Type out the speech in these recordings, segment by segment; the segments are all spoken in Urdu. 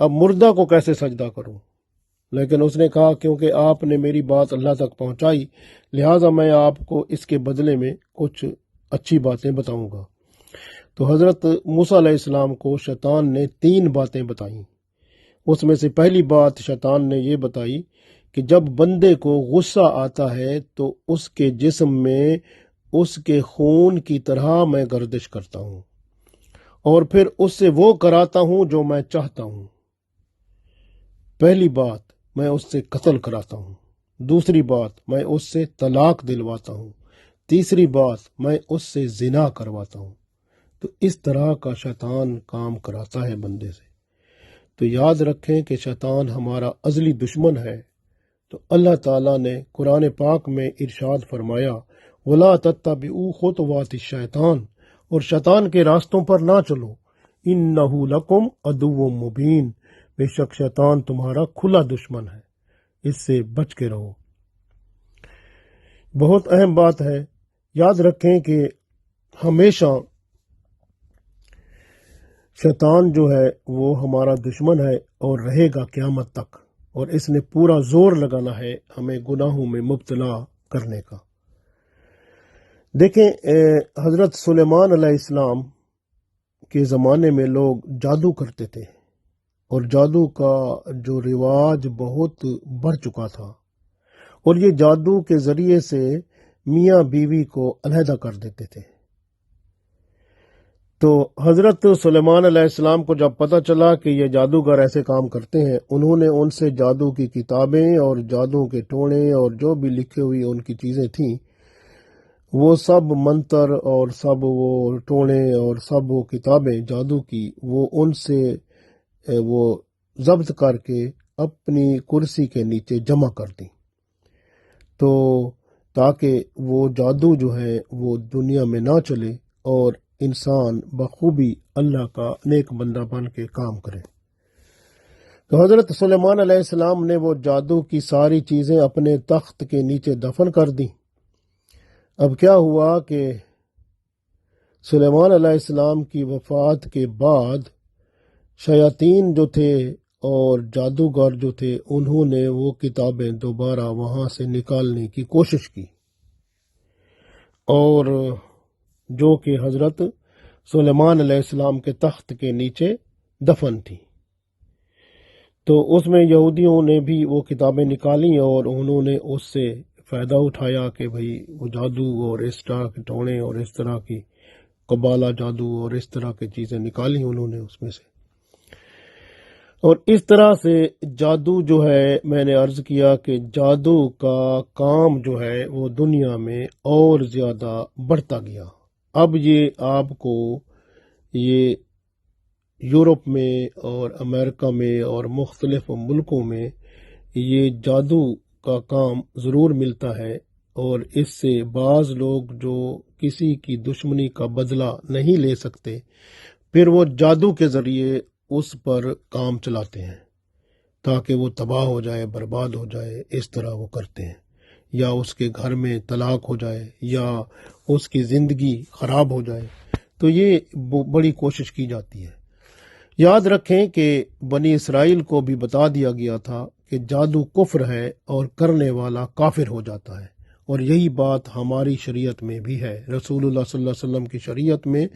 اب مردہ کو کیسے سجدہ کروں؟ لیکن اس نے کہا کیونکہ آپ نے میری بات اللہ تک پہنچائی لہٰذا میں آپ کو اس کے بدلے میں کچھ اچھی باتیں بتاؤں گا۔ تو حضرت موسیٰ علیہ السلام کو شیطان نے 3 باتیں بتائیں۔ اس میں سے پہلی بات شیطان نے یہ بتائی کہ جب بندے کو غصہ آتا ہے تو اس کے جسم میں اس کے خون کی طرح میں گردش کرتا ہوں اور پھر اس سے وہ کراتا ہوں جو میں چاہتا ہوں۔ پہلی بات، میں اس سے قتل کراتا ہوں۔ دوسری بات، میں اس سے طلاق دلواتا ہوں۔ تیسری بات، میں اس سے زنا کرواتا ہوں۔ تو اس طرح کا شیطان کام کراتا ہے بندے سے۔ تو یاد رکھیں کہ شیطان ہمارا ازلی دشمن ہے۔ تو اللہ تعالیٰ نے قرآن پاک میں ارشاد فرمایا وَلَا تَتَّبِعُوا خُطُوَاتِ الشَّيْطَانِ، اور شیطان کے راستوں پر نہ چلو، إِنَّهُ لَكُمْ عَدُوٌّ مُبِينٌ، بے شک شیطان تمہارا کھلا دشمن ہے، اس سے بچ کے رہو۔ بہت اہم بات ہے، یاد رکھیں کہ ہمیشہ شیطان جو ہے وہ ہمارا دشمن ہے اور رہے گا قیامت تک، اور اس نے پورا زور لگانا ہے ہمیں گناہوں میں مبتلا کرنے کا۔ دیکھیں حضرت سلیمان علیہ السلام کے زمانے میں لوگ جادو کرتے تھے، اور جادو کا جو رواج بہت بڑھ چکا تھا، اور یہ جادو کے ذریعے سے میاں بیوی کو علیحدہ کر دیتے تھے۔ تو حضرت سلیمان علیہ السلام کو جب پتہ چلا کہ یہ جادوگر ایسے کام کرتے ہیں، انہوں نے ان سے جادو کی کتابیں اور جادو کے ٹونے اور جو بھی لکھے ہوئی ان کی چیزیں تھیں، وہ سب منتر اور سب وہ ٹونے اور سب وہ کتابیں جادو کی، وہ ان سے وہ ضبط کر کے اپنی کرسی کے نیچے جمع کر دیں، تو تاکہ وہ جادو جو ہے وہ دنیا میں نہ چلے اور انسان بخوبی اللہ کا نیک بندہ بن کے کام کرے۔ تو حضرت سلیمان علیہ السلام نے وہ جادو کی ساری چیزیں اپنے تخت کے نیچے دفن کر دیں۔ اب کیا ہوا کہ سلیمان علیہ السلام کی وفات کے بعد شیاطین جو تھے اور جادوگر جو تھے، انہوں نے وہ کتابیں دوبارہ وہاں سے نکالنے کی کوشش کی، اور جو کہ حضرت سلیمان علیہ السلام کے تخت کے نیچے دفن تھی۔ تو اس میں یہودیوں نے بھی وہ کتابیں نکالی اور انہوں نے اس سے فائدہ اٹھایا کہ بھئی وہ جادو اور اس طرح کے ٹونے اور اس طرح کی قبالہ جادو اور اس طرح کی چیزیں نکالی انہوں نے اس میں سے، اور اس طرح سے جادو جو ہے، میں نے عرض کیا کہ جادو کا کام جو ہے وہ دنیا میں اور زیادہ بڑھتا گیا۔ اب یہ آپ کو یہ یورپ میں اور امریکہ میں اور مختلف ملکوں میں یہ جادو کا کام ضرور ملتا ہے، اور اس سے بعض لوگ جو کسی کی دشمنی کا بدلہ نہیں لے سکتے، پھر وہ جادو کے ذریعے اس پر کام چلاتے ہیں تاکہ وہ تباہ ہو جائے، برباد ہو جائے، اس طرح وہ کرتے ہیں، یا اس کے گھر میں طلاق ہو جائے یا اس کی زندگی خراب ہو جائے، تو یہ بڑی کوشش کی جاتی ہے۔ یاد رکھیں کہ بنی اسرائیل کو بھی بتا دیا گیا تھا کہ جادو کفر ہے اور کرنے والا کافر ہو جاتا ہے، اور یہی بات ہماری شریعت میں بھی ہے۔ رسول اللہ صلی اللہ علیہ وسلم کی شریعت میں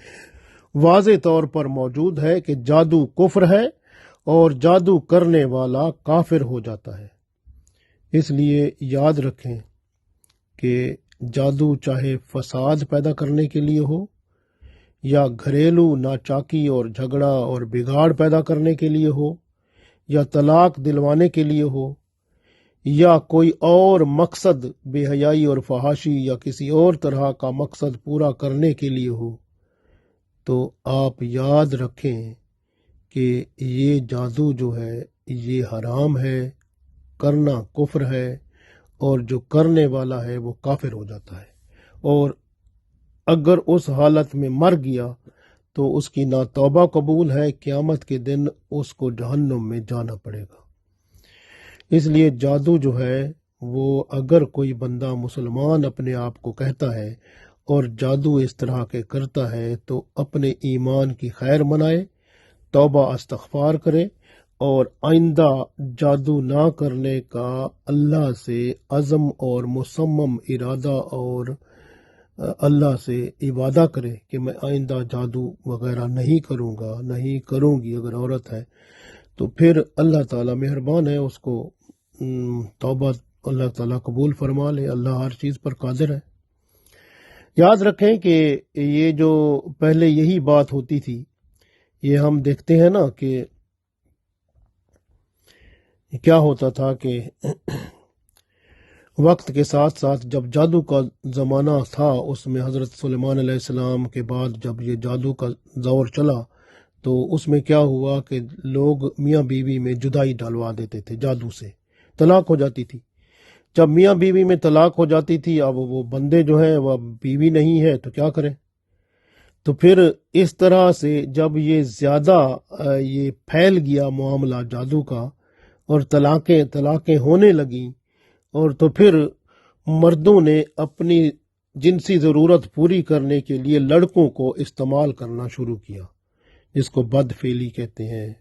واضح طور پر موجود ہے کہ جادو کفر ہے اور جادو کرنے والا کافر ہو جاتا ہے۔ اس لیے یاد رکھیں کہ جادو چاہے فساد پیدا کرنے کے لیے ہو، یا گھریلو ناچاکی اور جھگڑا اور بگاڑ پیدا کرنے کے لیے ہو، یا طلاق دلوانے کے لیے ہو، یا کوئی اور مقصد بے حیائی اور فحاشی یا کسی اور طرح کا مقصد پورا کرنے کے لیے ہو، تو آپ یاد رکھیں کہ یہ جادو جو ہے یہ حرام ہے، کرنا کفر ہے، اور جو کرنے والا ہے وہ کافر ہو جاتا ہے، اور اگر اس حالت میں مر گیا تو اس کی نہ توبہ قبول ہے، قیامت کے دن اس کو جہنم میں جانا پڑے گا۔ اس لیے جادو جو ہے وہ اگر کوئی بندہ مسلمان اپنے آپ کو کہتا ہے اور جادو اس طرح کے کرتا ہے، تو اپنے ایمان کی خیر منائے، توبہ استغفار کرے اور آئندہ جادو نہ کرنے کا اللہ سے عزم اور مصمم ارادہ اور اللہ سے وعدہ کرے کہ میں آئندہ جادو وغیرہ نہیں کروں گا، نہیں کروں گی، اگر عورت ہے تو پھر اللہ تعالیٰ مہربان ہے، اس کو توبہ اللہ تعالیٰ قبول فرما لے۔ اللہ ہر چیز پر قادر ہے۔ یاد رکھیں کہ یہ جو پہلے یہی بات ہوتی تھی، یہ ہم دیکھتے ہیں نا کہ کیا ہوتا تھا کہ وقت کے ساتھ ساتھ جب جادو کا زمانہ تھا، اس میں حضرت سلیمان علیہ السلام کے بعد جب یہ جادو کا دور چلا تو اس میں کیا ہوا کہ لوگ میاں بیوی میں جدائی ڈالوا دیتے تھے، جادو سے طلاق ہو جاتی تھی۔ جب میاں بیوی میں طلاق ہو جاتی تھی، اب وہ بندے جو ہیں وہ بیوی نہیں ہے تو کیا کریں؟ تو پھر اس طرح سے جب یہ زیادہ یہ پھیل گیا معاملہ جادو کا اور طلاقیں ہونے لگیں، اور تو پھر مردوں نے اپنی جنسی ضرورت پوری کرنے کے لیے لڑکوں کو استعمال کرنا شروع کیا، جس کو بد فعلی کہتے ہیں،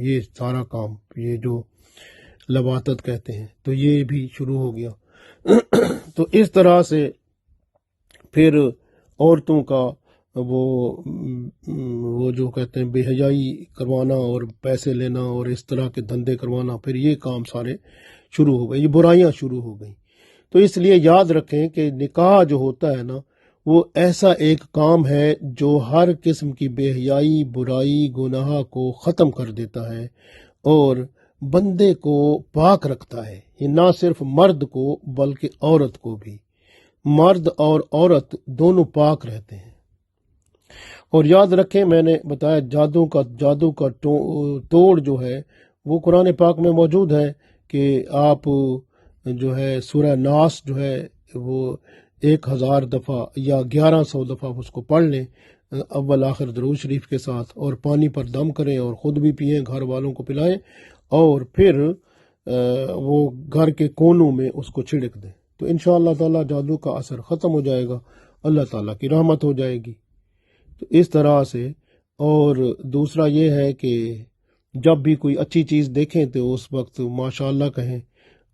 یہ سارا کام، یہ جو لواطت کہتے ہیں، تو یہ بھی شروع ہو گیا۔ تو اس طرح سے پھر عورتوں کا وہ جو کہتے ہیں بے حیائی کروانا اور پیسے لینا اور اس طرح کے دھندے کروانا، پھر یہ کام سارے شروع ہو گئے، یہ برائیاں شروع ہو گئیں۔ تو اس لیے یاد رکھیں کہ نکاح جو ہوتا ہے نا، وہ ایسا ایک کام ہے جو ہر قسم کی بے حیائی، برائی، گناہ کو ختم کر دیتا ہے اور بندے کو پاک رکھتا ہے۔ یہ نہ صرف مرد کو بلکہ عورت کو بھی، مرد اور عورت دونوں پاک رہتے ہیں۔ اور یاد رکھیں، میں نے بتایا جادو کا توڑ جو ہے وہ قرآن پاک میں موجود ہے کہ آپ جو ہے سورہ ناس جو ہے وہ 1000 دفعہ یا 1100 دفعہ اس کو پڑھ لیں، اول آخر درود شریف کے ساتھ، اور پانی پر دم کریں اور خود بھی پئیں، گھر والوں کو پلائیں، اور پھر وہ گھر کے کونوں میں اس کو چھڑک دیں، تو انشاءاللہ تعالیٰ جادو کا اثر ختم ہو جائے گا، اللہ تعالیٰ کی رحمت ہو جائے گی۔ تو اس طرح سے، اور دوسرا یہ ہے کہ جب بھی کوئی اچھی چیز دیکھیں تو اس وقت ماشاءاللہ کہیں،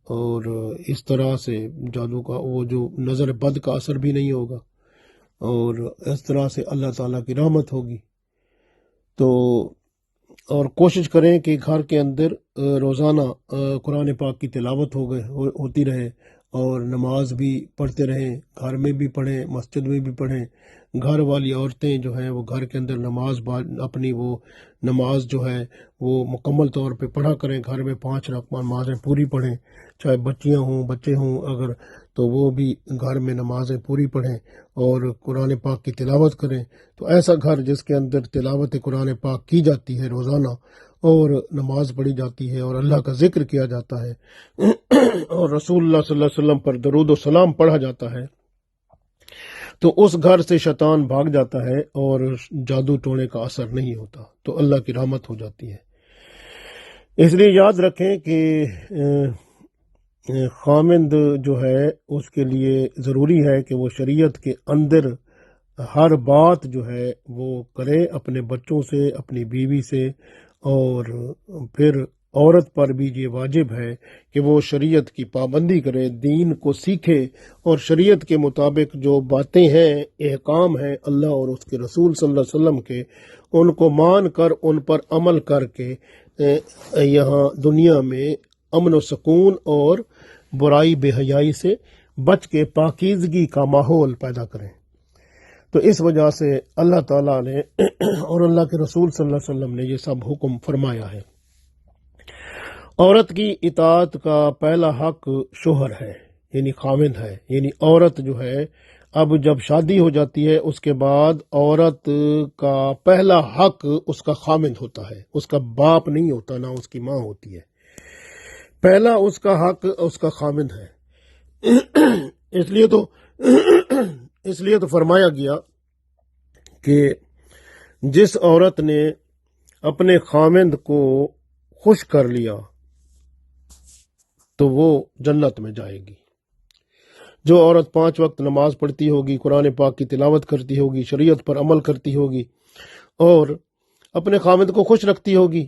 اور اس طرح سے جادو کا وہ جو نظر بد کا اثر بھی نہیں ہوگا، اور اس طرح سے اللہ تعالیٰ کی رحمت ہوگی۔ تو اور کوشش کریں کہ گھر کے اندر روزانہ قرآن پاک کی تلاوت ہوتی رہے، اور نماز بھی پڑھتے رہیں، گھر میں بھی پڑھیں، مسجد میں بھی پڑھیں۔ گھر والی عورتیں جو ہیں وہ گھر کے اندر اپنی وہ نماز جو ہے وہ مکمل طور پہ پڑھا کریں، گھر میں 5 نمازیں پوری پڑھیں، چاہے بچیاں ہوں بچے ہوں اگر، تو وہ بھی گھر میں نمازیں پوری پڑھیں اور قرآن پاک کی تلاوت کریں۔ تو ایسا گھر جس کے اندر تلاوت قرآن پاک کی جاتی ہے روزانہ، اور نماز پڑھی جاتی ہے اور اللہ کا ذکر کیا جاتا ہے اور رسول اللہ صلی اللہ علیہ وسلم پر درود و سلام پڑھا جاتا ہے، تو اس گھر سے شیطان بھاگ جاتا ہے اور جادو ٹونے کا اثر نہیں ہوتا، تو اللہ کی رحمت ہو جاتی ہے۔ اس لیے یاد رکھیں کہ خامند جو ہے اس کے لیے ضروری ہے کہ وہ شریعت کے اندر ہر بات جو ہے وہ کرے، اپنے بچوں سے، اپنی بیوی سے، اور پھر عورت پر بھی یہ واجب ہے کہ وہ شریعت کی پابندی کرے، دین کو سیکھے، اور شریعت کے مطابق جو باتیں ہیں، احکام ہیں اللہ اور اس کے رسول صلی اللہ علیہ وسلم کے، ان کو مان کر ان پر عمل کر کے یہاں دنیا میں امن و سکون اور برائی بے حیائی سے بچ کے پاکیزگی کا ماحول پیدا کریں۔ تو اس وجہ سے اللہ تعالیٰ نے اور اللہ کے رسول صلی اللہ علیہ وسلم نے یہ سب حکم فرمایا ہے۔ عورت کی اطاعت کا پہلا حق شوہر ہے، یعنی خاوند ہے، یعنی عورت جو ہے اب جب شادی ہو جاتی ہے اس کے بعد عورت کا پہلا حق اس کا خاوند ہوتا ہے، اس کا باپ نہیں ہوتا، نہ اس کی ماں ہوتی ہے، پہلا اس کا حق اس کا خاوند ہے۔ اس لیے تو فرمایا گیا کہ جس عورت نے اپنے خاوند کو خوش کر لیا تو وہ جنت میں جائے گی۔ جو عورت 5 وقت نماز پڑھتی ہوگی، قرآن پاک کی تلاوت کرتی ہوگی، شریعت پر عمل کرتی ہوگی اور اپنے خاوند کو خوش رکھتی ہوگی،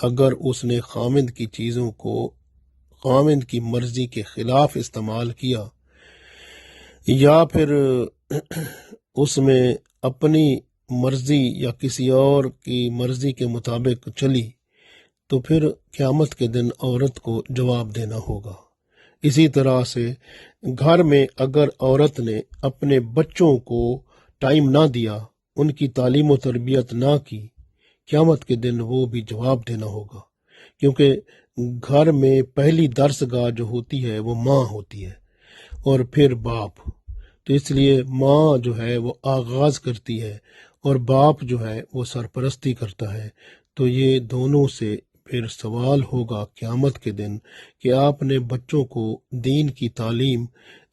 اگر اس نے خامند کی چیزوں کو خامند کی مرضی کے خلاف استعمال کیا یا پھر اس میں اپنی مرضی یا کسی اور کی مرضی کے مطابق چلی تو پھر قیامت کے دن عورت کو جواب دینا ہوگا۔ اسی طرح سے گھر میں اگر عورت نے اپنے بچوں کو ٹائم نہ دیا، ان کی تعلیم و تربیت نہ کی، قیامت کے دن وہ بھی جواب دینا ہوگا، کیونکہ گھر میں پہلی درس گاہ جو ہوتی ہے وہ ماں ہوتی ہے اور پھر باپ۔ تو اس لیے ماں جو ہے وہ آغاز کرتی ہے اور باپ جو ہے وہ سرپرستی کرتا ہے۔ تو یہ دونوں سے پھر سوال ہوگا قیامت کے دن کہ آپ نے بچوں کو دین کی تعلیم،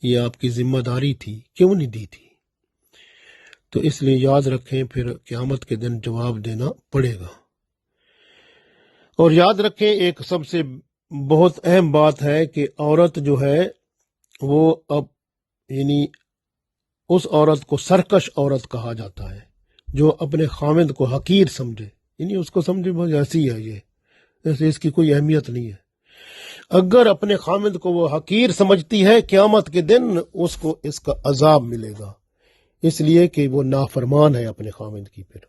یہ آپ کی ذمہ داری تھی، کیوں نہیں دی تھی؟ تو اس لیے یاد رکھیں پھر قیامت کے دن جواب دینا پڑے گا۔ اور یاد رکھیں ایک سب سے بہت اہم بات ہے کہ عورت جو ہے وہ اب یعنی اس عورت کو سرکش عورت کہا جاتا ہے جو اپنے خامند کو حقیر سمجھے، یعنی اس کو سمجھے بس ایسی ہے، یہ ایسے اس کی کوئی اہمیت نہیں ہے۔ اگر اپنے خامند کو وہ حقیر سمجھتی ہے، قیامت کے دن اس کو اس کا عذاب ملے گا، اس لیے کہ وہ نافرمان ہے اپنے خامند کی۔ پھر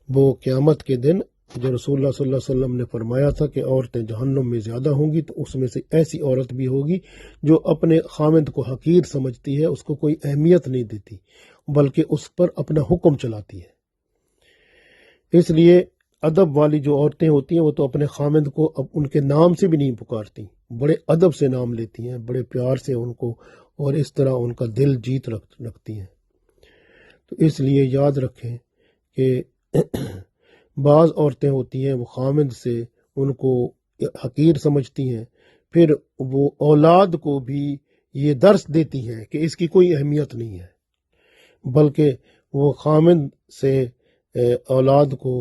وہ قیامت کے دن جو رسول اللہ صلی اللہ علیہ وسلم نے فرمایا تھا کہ عورتیں جہنم میں زیادہ ہوں گی، تو اس میں سے ایسی عورت بھی ہوگی جو اپنے خامند کو حقیر سمجھتی ہے، اس کو کوئی اہمیت نہیں دیتی بلکہ اس پر اپنا حکم چلاتی ہے۔ اس لیے ادب والی جو عورتیں ہوتی ہیں وہ تو اپنے خامند کو اب ان کے نام سے بھی نہیں پکارتی، بڑے ادب سے نام لیتی ہیں، بڑے پیار سے ان کو، اور اس طرح ان کا دل جیت رکھتی ہیں۔ تو اس لیے یاد رکھیں کہ بعض عورتیں ہوتی ہیں وہ خامند سے ان کو حقیر سمجھتی ہیں، پھر وہ اولاد کو بھی یہ درس دیتی ہیں کہ اس کی کوئی اہمیت نہیں ہے، بلکہ وہ خامند سے اولاد کو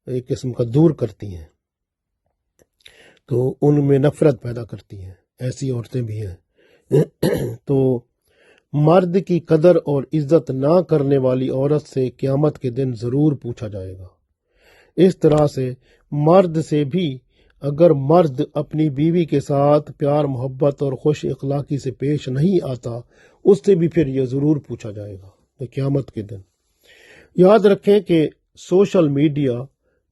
ایک قسم کا دور کرتی ہیں، تو ان میں نفرت پیدا کرتی ہیں، ایسی عورتیں بھی ہیں۔ تو مرد کی قدر اور عزت نہ کرنے والی عورت سے قیامت کے دن ضرور پوچھا جائے گا۔ اس طرح سے مرد سے بھی اگر مرد اپنی بیوی کے ساتھ پیار محبت اور خوش اخلاقی سے پیش نہیں آتا، اس سے بھی پھر یہ ضرور پوچھا جائے گا قیامت کے دن۔ یاد رکھیں کہ social media,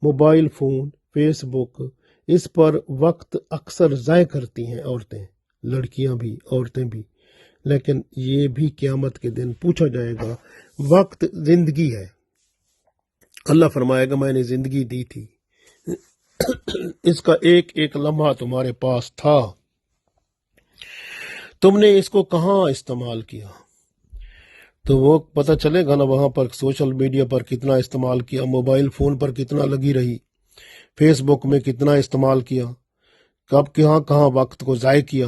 mobile phone, Facebook, اس پر وقت اکثر ضائع کرتی ہیں عورتیں، لڑکیاں بھی، عورتیں بھی، لیکن یہ بھی قیامت کے دن پوچھا جائے گا۔ وقت زندگی ہے، اللہ فرمائے گا میں نے زندگی دی تھی، اس کا ایک ایک لمحہ تمہارے پاس تھا، تم نے اس کو کہاں استعمال کیا؟ تو وہ پتہ چلے گا نا وہاں پر سوشل میڈیا پر کتنا استعمال کیا، موبائل فون پر کتنا لگی رہی، فیس بک میں کتنا استعمال کیا، کب کہاں وقت کو ضائع کیا،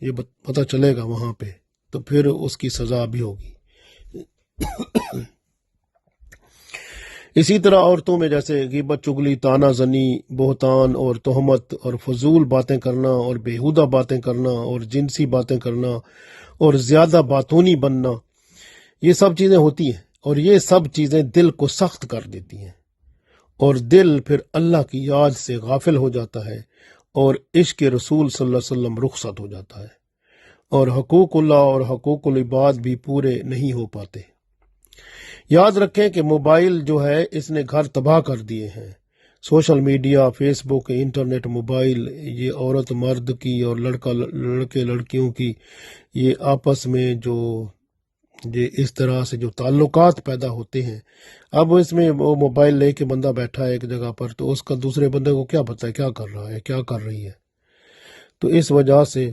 یہ پتہ چلے گا وہاں پہ، تو پھر اس کی سزا بھی ہوگی۔ اسی طرح عورتوں میں جیسے غیبت، چغلی، طعنہ زنی، بہتان اور تہمت اور فضول باتیں کرنا اور بیہودہ باتیں کرنا اور جنسی باتیں کرنا اور زیادہ باتونی بننا، یہ سب چیزیں ہوتی ہیں، اور یہ سب چیزیں دل کو سخت کر دیتی ہیں، اور دل پھر اللہ کی یاد سے غافل ہو جاتا ہے اور عشق رسول صلی اللہ علیہ وسلم رخصت ہو جاتا ہے، اور حقوق اللہ اور حقوق العباد بھی پورے نہیں ہو پاتے۔ یاد رکھیں کہ موبائل جو ہے اس نے گھر تباہ کر دیے ہیں۔ سوشل میڈیا، فیس بک، انٹرنیٹ، موبائل، یہ عورت مرد کی اور لڑکے لڑکیوں کی یہ آپس میں جو اس طرح سے جو تعلقات پیدا ہوتے ہیں، اب اس میں وہ موبائل لے کے بندہ بیٹھا ہے ایک جگہ پر، تو اس کا دوسرے بندے کو کیا پتہ ہے کیا کر رہا ہے، کیا کر رہی ہے، تو اس وجہ سے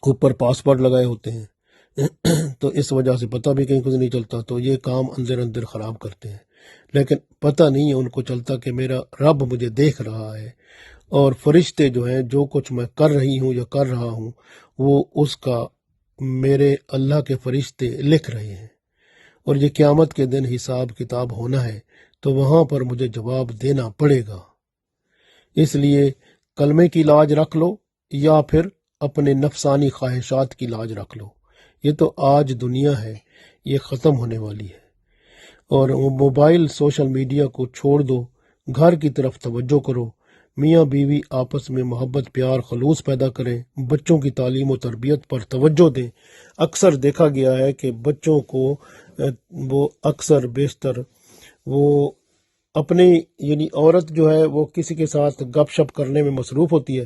اوپر پاسورڈ لگائے ہوتے ہیں، تو اس وجہ سے پتہ بھی کہیں کچھ نہیں چلتا، تو یہ کام اندر اندر خراب کرتے ہیں، لیکن پتہ نہیں ہے ان کو چلتا کہ میرا رب مجھے دیکھ رہا ہے، اور فرشتے جو ہیں جو کچھ میں کر رہی ہوں یا کر رہا ہوں وہ اس کا میرے اللہ کے فرشتے لکھ رہے ہیں، اور یہ قیامت کے دن حساب کتاب ہونا ہے، تو وہاں پر مجھے جواب دینا پڑے گا۔ اس لیے کلمے کی لاج رکھ لو یا پھر اپنے نفسانی خواہشات کی لاج رکھ لو، یہ تو آج دنیا ہے، یہ ختم ہونے والی ہے، اور وہ موبائل سوشل میڈیا کو چھوڑ دو، گھر کی طرف توجہ کرو، میاں بیوی آپس میں محبت پیار خلوص پیدا کریں، بچوں کی تعلیم و تربیت پر توجہ دیں۔ اکثر دیکھا گیا ہے کہ بچوں کو وہ اکثر بیشتر وہ اپنی یعنی عورت جو ہے وہ کسی کے ساتھ گپ شپ کرنے میں مصروف ہوتی ہے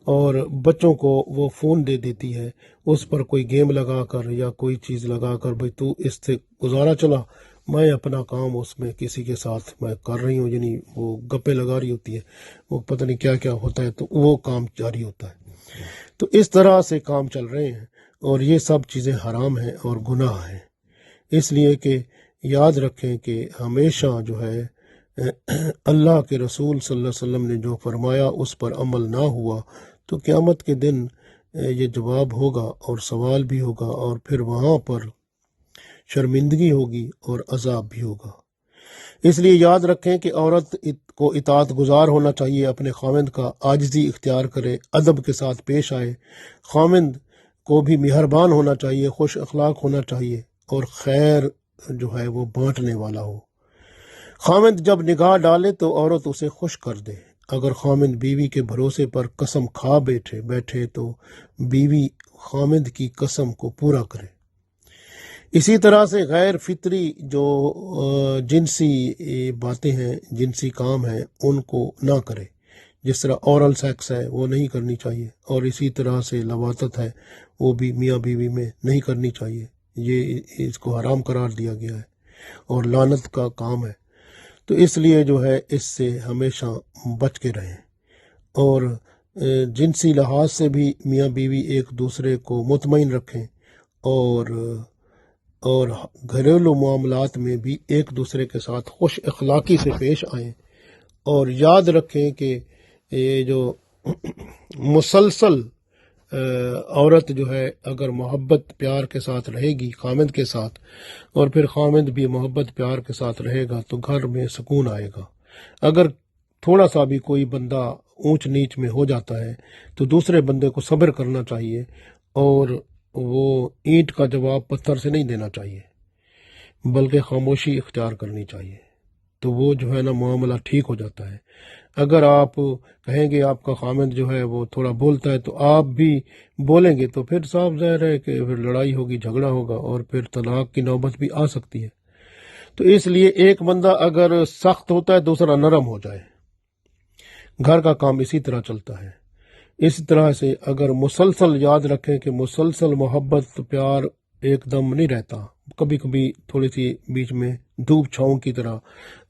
اور بچوں کو وہ فون دے دیتی ہے، اس پر کوئی گیم لگا کر یا کوئی چیز لگا کر بھئی تو اس سے گزارا چلا، میں اپنا کام اس میں کسی کے ساتھ میں کر رہی ہوں، یعنی وہ گپے لگا رہی ہوتی ہے، وہ پتہ نہیں کیا کیا ہوتا ہے، تو وہ کام جاری ہوتا ہے۔ تو اس طرح سے کام چل رہے ہیں اور یہ سب چیزیں حرام ہیں اور گناہ ہیں۔ اس لیے کہ یاد رکھیں کہ ہمیشہ جو ہے اللہ کے رسول صلی اللہ علیہ وسلم نے جو فرمایا اس پر عمل نہ ہوا تو قیامت کے دن یہ جواب ہوگا اور سوال بھی ہوگا اور پھر وہاں پر شرمندگی ہوگی اور عذاب بھی ہوگا۔ اس لیے یاد رکھیں کہ عورت کو اطاعت گزار ہونا چاہیے، اپنے خاوند کا عاجزی اختیار کرے، ادب کے ساتھ پیش آئے، خاوند کو بھی مہربان ہونا چاہیے، خوش اخلاق ہونا چاہیے اور خیر جو ہے وہ بانٹنے والا ہو۔ خاوند جب نگاہ ڈالے تو عورت اسے خوش کر دے۔ اگر خاوند بیوی کے بھروسے پر قسم کھا بیٹھے تو بیوی خاوند کی قسم کو پورا کرے۔ اسی طرح سے غیر فطری جو جنسی باتیں ہیں، جنسی کام ہیں، ان کو نہ کرے، جس طرح اورل سیکس ہے وہ نہیں کرنی چاہیے، اور اسی طرح سے لواطت ہے وہ بھی میاں بیوی میں نہیں کرنی چاہیے، یہ اس کو حرام قرار دیا گیا ہے اور لعنت کا کام ہے۔ تو اس لیے جو ہے اس سے ہمیشہ بچ کے رہیں، اور جنسی لحاظ سے بھی میاں بیوی ایک دوسرے کو مطمئن رکھیں اور گھریلو معاملات میں بھی ایک دوسرے کے ساتھ خوش اخلاقی سے پیش آئیں، اور یاد رکھیں کہ یہ جو مسلسل عورت جو ہے اگر محبت پیار کے ساتھ رہے گی خاوند کے ساتھ، اور پھر خاوند بھی محبت پیار کے ساتھ رہے گا تو گھر میں سکون آئے گا۔ اگر تھوڑا سا بھی کوئی بندہ اونچ نیچ میں ہو جاتا ہے تو دوسرے بندے کو صبر کرنا چاہیے اور وہ اینٹ کا جواب پتھر سے نہیں دینا چاہیے، بلکہ خاموشی اختیار کرنی چاہیے، تو وہ جو ہے نا معاملہ ٹھیک ہو جاتا ہے۔ اگر آپ کہیں گے آپ کا خاوند جو ہے وہ تھوڑا بولتا ہے تو آپ بھی بولیں گے تو پھر صاف ظاہر ہے کہ پھر لڑائی ہوگی، جھگڑا ہوگا اور پھر طلاق کی نوبت بھی آ سکتی ہے۔ تو اس لیے ایک بندہ اگر سخت ہوتا ہے دوسرا نرم ہو جائے، گھر کا کام اسی طرح چلتا ہے۔ اسی طرح سے اگر مسلسل یاد رکھیں کہ مسلسل محبت پیار ایک دم نہیں رہتا، کبھی کبھی تھوڑی سی بیچ میں دھوپ چھاؤں کی طرح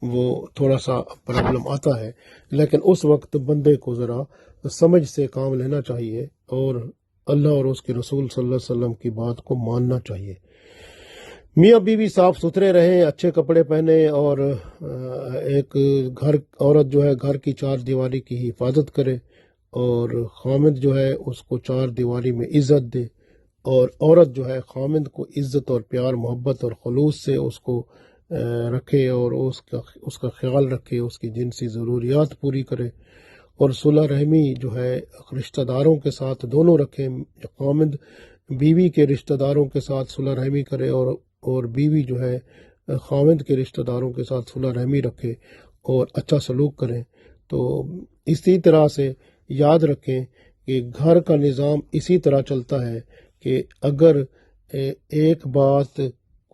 وہ تھوڑا سا پرابلم آتا ہے، لیکن اس وقت بندے کو ذرا سمجھ سے کام لینا چاہیے اور اللہ اور اس کے رسول صلی اللہ علیہ وسلم کی بات کو ماننا چاہیے۔ میاں بیوی صاف ستھرے رہیں، اچھے کپڑے پہنے، اور ایک عورت جو ہے گھر کی چار دیواری کی حفاظت کرے اور خاوند جو ہے اس کو چار دیواری میں عزت دے، اور عورت جو ہے خاوند کو عزت اور پیار محبت اور خلوص سے اس کو رکھے اور اس کا خیال رکھے، اس کی جنسی ضروریات پوری کرے، اور صلح رحمی جو ہے رشتہ داروں کے ساتھ دونوں رکھیں، خاوند بیوی کے رشتہ داروں کے ساتھ صلح رحمی کرے اور بیوی جو ہے خاوند کے رشتہ داروں کے ساتھ صلح رحمی رکھے اور اچھا سلوک کریں۔ تو اسی طرح سے یاد رکھیں کہ گھر کا نظام اسی طرح چلتا ہے کہ اگر ایک بات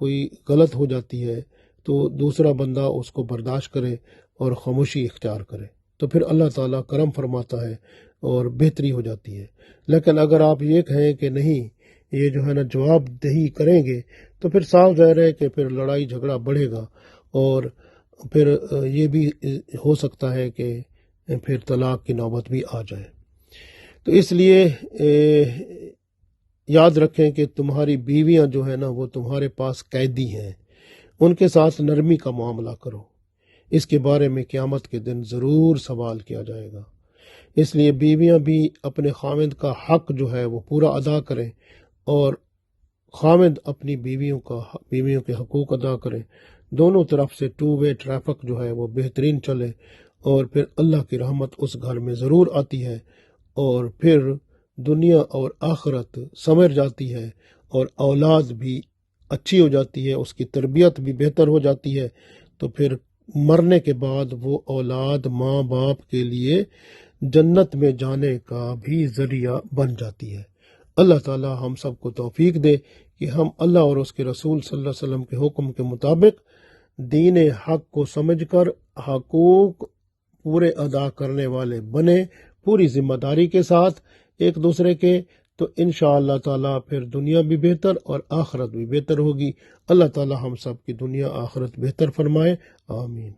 کوئی غلط ہو جاتی ہے تو دوسرا بندہ اس کو برداشت کرے اور خاموشی اختیار کرے تو پھر اللہ تعالیٰ کرم فرماتا ہے اور بہتری ہو جاتی ہے۔ لیکن اگر آپ یہ کہیں کہ نہیں یہ جو ہے نا جواب دہی کریں گے تو پھر صاف ظاہر ہے کہ پھر لڑائی جھگڑا بڑھے گا اور پھر یہ بھی ہو سکتا ہے کہ پھر طلاق کی نوبت بھی آ جائے۔ تو اس لیے یاد رکھیں کہ تمہاری بیویاں جو ہے نا وہ تمہارے پاس قیدی ہیں، ان کے ساتھ نرمی کا معاملہ کرو، اس کے بارے میں قیامت کے دن ضرور سوال کیا جائے گا۔ اس لیے بیویاں بھی اپنے خاوند کا حق جو ہے وہ پورا ادا کریں اور خاوند اپنی بیویوں کے حقوق ادا کریں، دونوں طرف سے ٹو وے ٹریفک جو ہے وہ بہترین چلے، اور پھر اللہ کی رحمت اس گھر میں ضرور آتی ہے اور پھر دنیا اور آخرت سمر جاتی ہے اور اولاد بھی اچھی ہو جاتی ہے، اس کی تربیت بھی بہتر ہو جاتی ہے، تو پھر مرنے کے بعد وہ اولاد ماں باپ کے لیے جنت میں جانے کا بھی ذریعہ بن جاتی ہے۔ اللہ تعالی ہم سب کو توفیق دے کہ ہم اللہ اور اس کے رسول صلی اللہ علیہ وسلم کے حکم کے مطابق دین حق کو سمجھ کر حقوق پورے ادا کرنے والے بنے، پوری ذمہ داری کے ساتھ ایک دوسرے کے، تو انشاءاللہ تعالیٰ پھر دنیا بھی بہتر اور آخرت بھی بہتر ہوگی۔ اللہ تعالیٰ ہم سب کی دنیا آخرت بہتر فرمائے، آمین۔